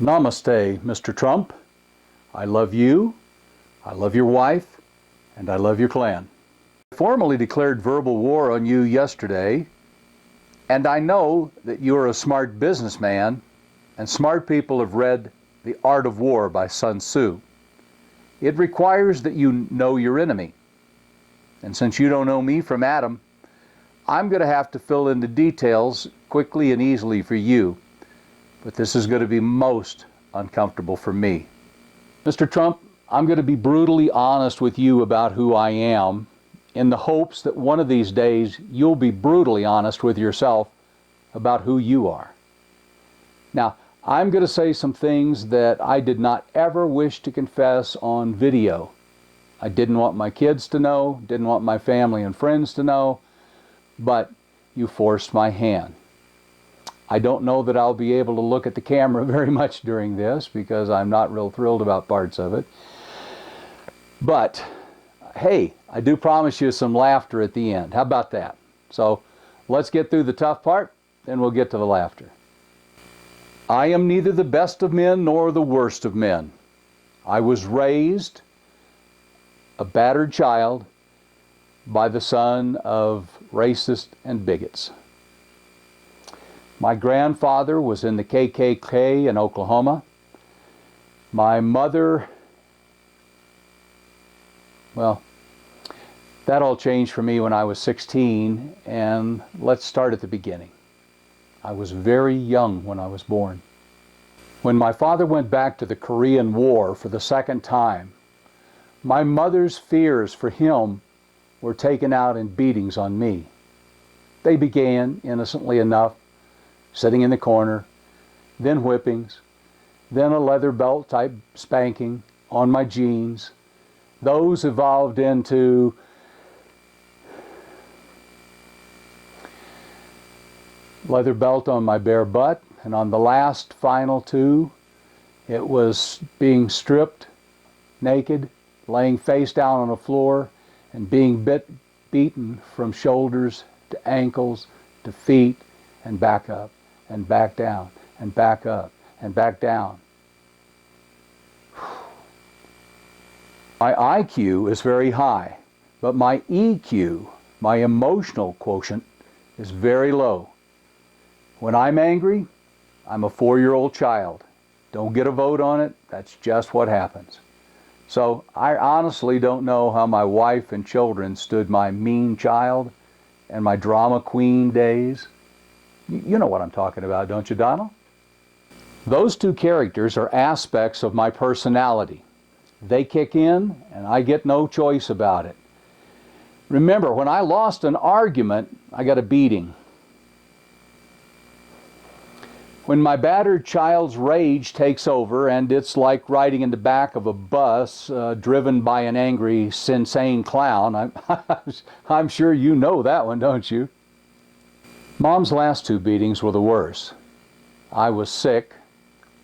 Namaste, Mr. Trump. I love you, I love your wife, and I love your clan. I formally declared verbal war on you yesterday, and I know that you're a smart businessman, and smart people have read The Art of War by Sun Tzu. It requires that you know your enemy. And since you don't know me from Adam, I'm going to have to fill in the details quickly and easily for you. But this is going to be most uncomfortable for me. Mr. Trump, I'm going to be brutally honest with you about who I am, in the hopes that one of these days you'll be brutally honest with yourself about who you are. Now, I'm going to say some things that I did not ever wish to confess on video. I didn't want my kids to know, didn't want my family and friends to know, but you forced my hand. I don't know that I'll be able to look at the camera very much during this because I'm not real thrilled about parts of it. But, hey, I do promise you some laughter at the end. How about that? So, let's get through the tough part, then we'll get to the laughter. I am neither the best of men nor the worst of men. I was raised a battered child by the son of racists and bigots. My grandfather was in the KKK in Oklahoma. My mother, well, that all changed for me when I was 16, and let's start at the beginning. I was very young when I was born. When my father went back to the Korean War for the second time, my mother's fears for him were taken out in beatings on me. They began, innocently enough, sitting in the corner, then whippings, then a leather belt type spanking on my jeans. Those evolved into leather belt on my bare butt, and on the last final two, it was being stripped naked, laying face down on the floor, and being beaten from shoulders to ankles to feet and back up and back down and back up and back down. My IQ is very high, but my EQ, my emotional quotient, is very low. When I'm angry, I'm a 4-year-old child. Don't get a vote on it, that's just what happens. So I honestly don't know how my wife and children stood my mean child and my drama queen days. You know what I'm talking about, don't you, Donald? Those two characters are aspects of my personality. They kick in, and I get no choice about it. Remember, when I lost an argument, I got a beating. When my battered child's rage takes over, and it's like riding in the back of a bus driven by an angry, insane clown, I'm sure you know that one, don't you? Mom's last two beatings were the worst. I was sick.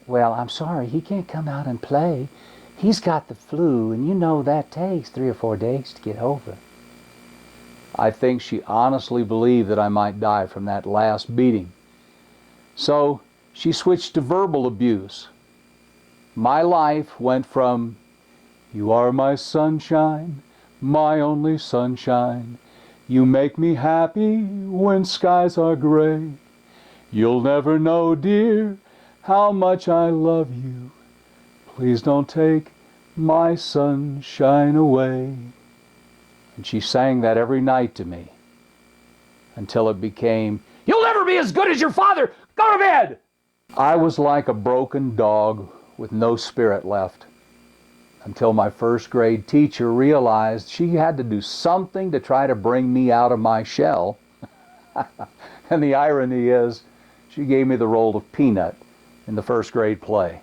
Well, I'm sorry, he can't come out and play. He's got the flu, and you know that takes 3 or 4 days to get over. I think she honestly believed that I might die from that last beating. So she switched to verbal abuse. My life went from, "You are my sunshine, my only sunshine. You make me happy when skies are gray. You'll never know, dear, how much I love you. Please don't take my sunshine away." And she sang that every night to me until it became, "You'll never be as good as your father! Go to bed!" I was like a broken dog with no spirit left, until my first grade teacher realized she had to do something to try to bring me out of my shell. And the irony is, she gave me the role of Peanut in the first grade play.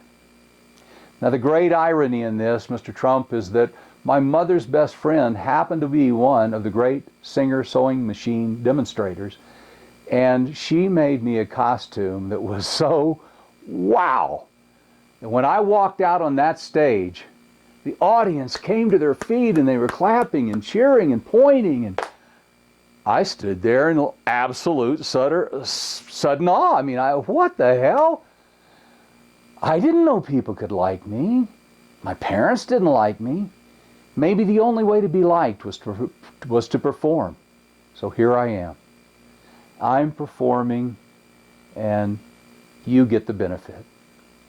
Now, the great irony in this, Mr. Trump, is that my mother's best friend happened to be one of the great Singer sewing machine demonstrators, and she made me a costume that was so wow. And when I walked out on that stage, the audience came to their feet and they were clapping and cheering and pointing, and I stood there in absolute sudden awe. I mean, what the hell? I didn't know people could like me. My parents didn't like me. Maybe the only way to be liked was to perform. So here I am. I'm performing and you get the benefit.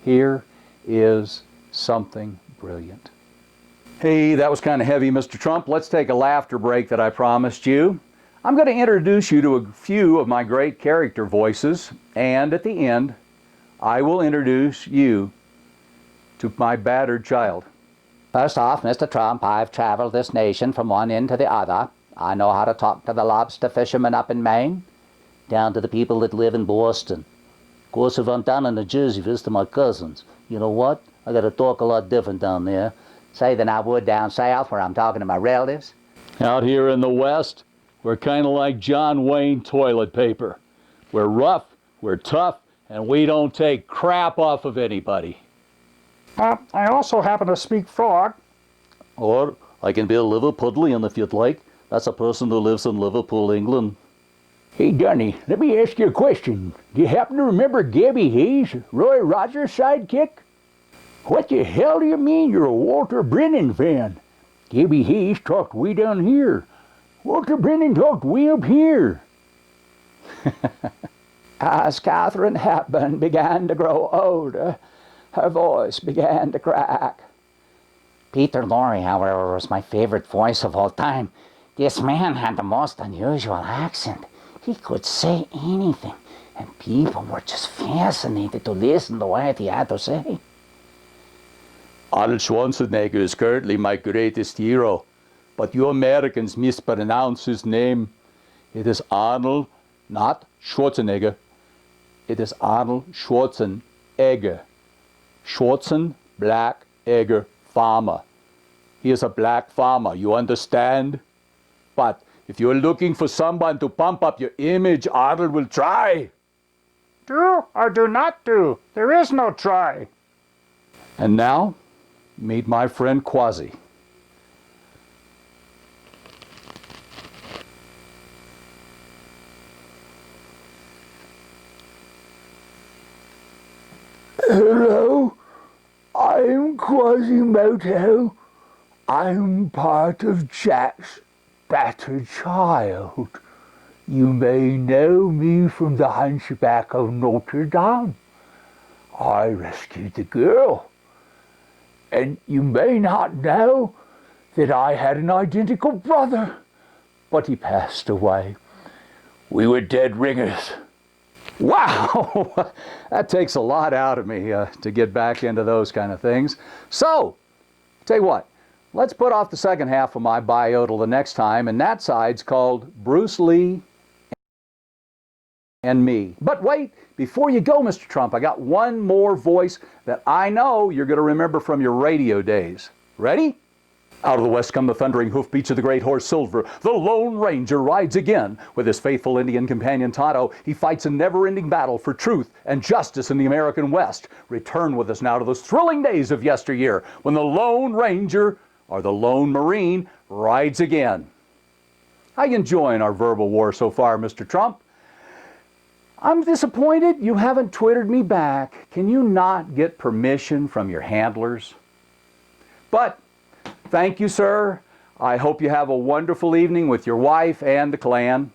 Here is something brilliant. Hey, that was kind of heavy, Mr. Trump. Let's take a laughter break that I promised you. I'm going to introduce you to a few of my great character voices, and at the end, I will introduce you to my battered child. First off, Mr. Trump, I've traveled this nation from one end to the other. I know how to talk to the lobster fishermen up in Maine, down to the people that live in Boston. Of course, if I'm down in New Jersey visiting my cousins, you know what? I gotta talk a lot different down there, say, than I would down south where I'm talking to my relatives. Out here in the West, we're kind of like John Wayne toilet paper. We're rough, we're tough, and we don't take crap off of anybody. I also happen to speak frog. Or I can be a Liverpudlian if you'd like. That's a person who lives in Liverpool, England. Hey, Dunny, let me ask you a question. Do you happen to remember Gabby Hayes, Roy Rogers' sidekick? What the hell do you mean you're a Walter Brennan fan? Gabby Hayes talked way down here. Walter Brennan talked way up here. As Catherine Hepburn began to grow older, her voice began to crack. Peter Lorre, however, was my favorite voice of all time. This man had the most unusual accent. He could say anything, and people were just fascinated to listen to what he had to say. Arnold Schwarzenegger is currently my greatest hero, but you Americans mispronounce his name. It is Arnold, not Schwarzenegger. It is Arnold Schwarzenegger. Schwarzen, black, Egger, farmer. He is a black farmer, you understand? But if you're looking for someone to pump up your image, Arnold will try. Do or do not do? There is no try. And now, meet my friend Quasi. Hello, I'm Quasimodo. I'm part of Jack's battered child. You may know me from the Hunchback of Notre Dame. I rescued the girl. And you may not know that I had an identical brother, but he passed away. We were dead ringers. Wow, that takes a lot out of me to get back into those kind of things. So, tell you what, let's put off the second half of my bio till the next time, and that side's called Bruce Lee and me. But wait, before you go, Mr. Trump, I got one more voice that I know you're going to remember from your radio days. Ready? Out of the west come the thundering hoofbeats of the great horse Silver. The Lone Ranger rides again. With his faithful Indian companion Tonto, he fights a never-ending battle for truth and justice in the American West. Return with us now to those thrilling days of yesteryear when the Lone Ranger, or the Lone Marine, rides again. How you enjoying our verbal war so far, Mr. Trump? I'm disappointed you haven't Twittered me back. Can you not get permission from your handlers? But thank you, sir. I hope you have a wonderful evening with your wife and the clan.